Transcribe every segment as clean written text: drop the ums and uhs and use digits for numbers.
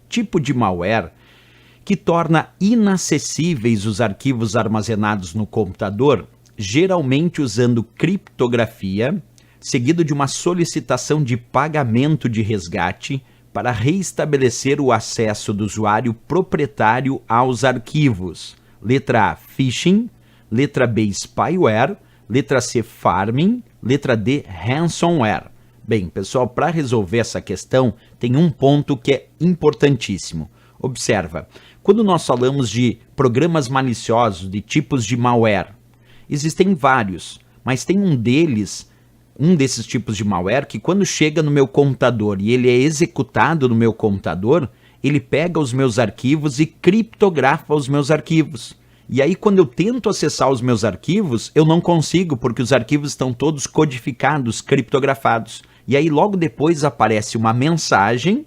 tipo de malware que torna inacessíveis os arquivos armazenados no computador, geralmente usando criptografia, seguido de uma solicitação de pagamento de resgate para reestabelecer o acesso do usuário proprietário aos arquivos. Letra A, phishing. Letra B, spyware. Letra C, farming. Letra D, ransomware. Bem, pessoal, para resolver essa questão, tem um ponto que é importantíssimo. Observa, quando nós falamos de programas maliciosos, de tipos de malware, existem vários, mas tem um desses tipos de malware que quando chega no meu computador e ele é executado no meu computador, ele pega os meus arquivos e criptografa os meus arquivos. E aí quando eu tento acessar os meus arquivos, eu não consigo, porque os arquivos estão todos codificados, criptografados. E aí logo depois aparece uma mensagem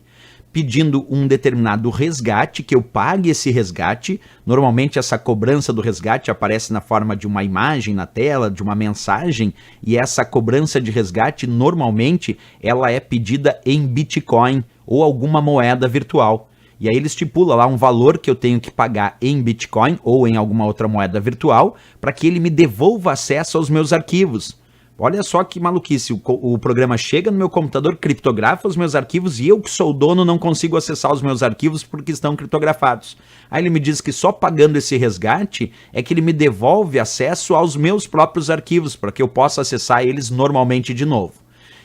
pedindo um determinado resgate, que eu pague esse resgate. Normalmente essa cobrança do resgate aparece na forma de uma imagem na tela, de uma mensagem, e essa cobrança de resgate normalmente ela é pedida em Bitcoin ou alguma moeda virtual. E aí ele estipula lá um valor que eu tenho que pagar em Bitcoin ou em alguma outra moeda virtual para que ele me devolva acesso aos meus arquivos. Olha só que maluquice, o programa chega no meu computador, criptografa os meus arquivos e eu que sou o dono não consigo acessar os meus arquivos porque estão criptografados. Aí ele me diz que só pagando esse resgate é que ele me devolve acesso aos meus próprios arquivos para que eu possa acessar eles normalmente de novo.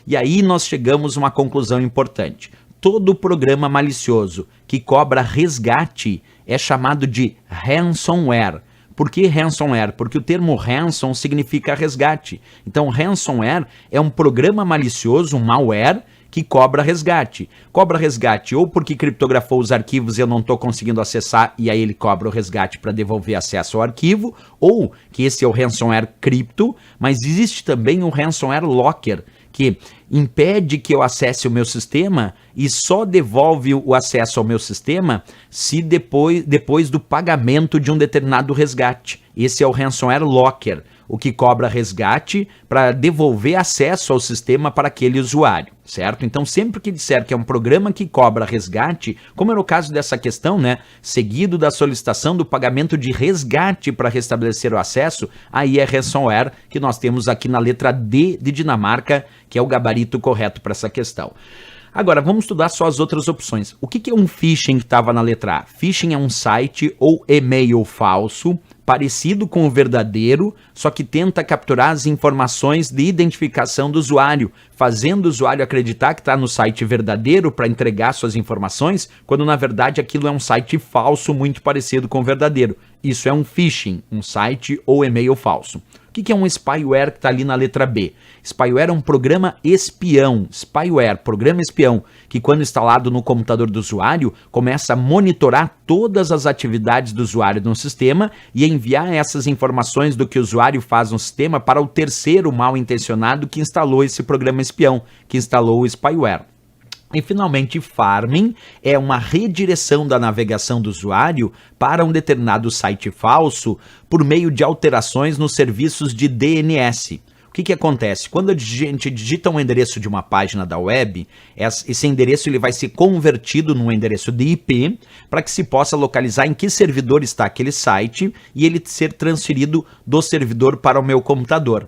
E aí nós chegamos a uma conclusão importante. Todo programa malicioso que cobra resgate é chamado de ransomware. Por que ransomware? Porque o termo ransom significa resgate. Então, ransomware é um programa malicioso, um malware, que cobra resgate. Cobra resgate ou porque criptografou os arquivos e eu não estou conseguindo acessar e aí ele cobra o resgate para devolver acesso ao arquivo, ou que esse é o ransomware cripto, mas existe também o ransomware locker, que impede que eu acesse o meu sistema e só devolve o acesso ao meu sistema se depois do pagamento de um determinado resgate. Esse é o ransomware locker, o que cobra resgate para devolver acesso ao sistema para aquele usuário, certo? Então sempre que disser que é um programa que cobra resgate, como é no caso dessa questão, né, seguido da solicitação do pagamento de resgate para restabelecer o acesso, aí é ransomware, que nós temos aqui na letra D de Dinamarca, que é o gabarito correto para essa questão. Agora, vamos estudar só as outras opções. O que é um phishing que estava na letra A? Phishing é um site ou e-mail falso, parecido com o verdadeiro, só que tenta capturar as informações de identificação do usuário, fazendo o usuário acreditar que está no site verdadeiro para entregar suas informações, quando na verdade aquilo é um site falso muito parecido com o verdadeiro. Isso é um phishing, um site ou e-mail falso. O que é um spyware que está ali na letra B? Spyware é um programa espião. Spyware, programa espião, que quando instalado no computador do usuário, começa a monitorar todas as atividades do usuário no sistema e enviar essas informações do que o usuário faz no sistema para o terceiro mal intencionado que instalou esse programa espião, que instalou o spyware. E finalmente, farming é uma redireção da navegação do usuário para um determinado site falso por meio de alterações nos serviços de DNS. O que acontece? Quando a gente digita um endereço de uma página da web, esse endereço ele vai ser convertido num endereço de IP para que se possa localizar em que servidor está aquele site e ele ser transferido do servidor para o meu computador.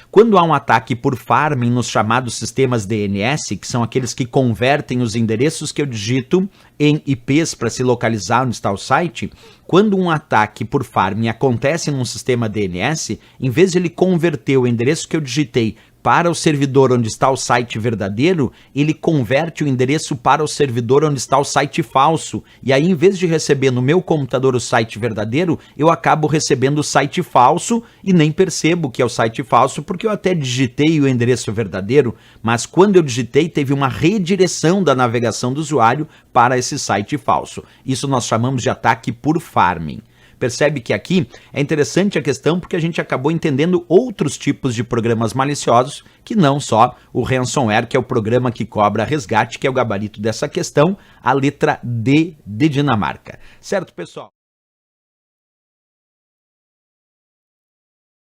Quando há um ataque por farming nos chamados sistemas DNS, que são aqueles que convertem os endereços que eu digito em IPs para se localizar onde está o site, quando um ataque por farming acontece num sistema DNS, em vez de ele converter o endereço que eu digitei para o servidor onde está o site verdadeiro, ele converte o endereço para o servidor onde está o site falso. E aí, em vez de receber no meu computador o site verdadeiro, eu acabo recebendo o site falso e nem percebo que é o site falso, porque eu até digitei o endereço verdadeiro, mas quando eu digitei, teve uma redireção da navegação do usuário para esse site falso. Isso nós chamamos de ataque por farming. Percebe que aqui é interessante a questão porque a gente acabou entendendo outros tipos de programas maliciosos que não só o ransomware, que é o programa que cobra resgate, que é o gabarito dessa questão, a letra D de Dinamarca. Certo, pessoal?